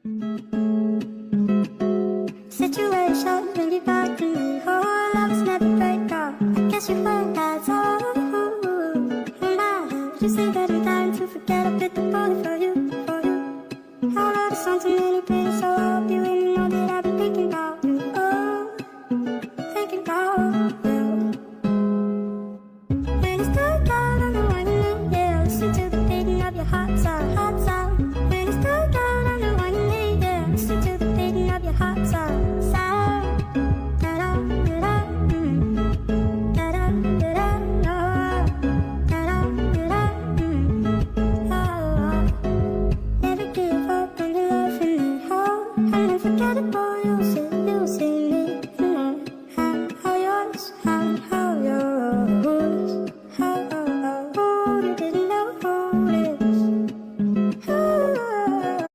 Situation when you back to me. Oh, love is never break up. I guess you heard that's all. Oh my, you say that I'm dying to forget. I bit the bullet for you, for you. How loud is something in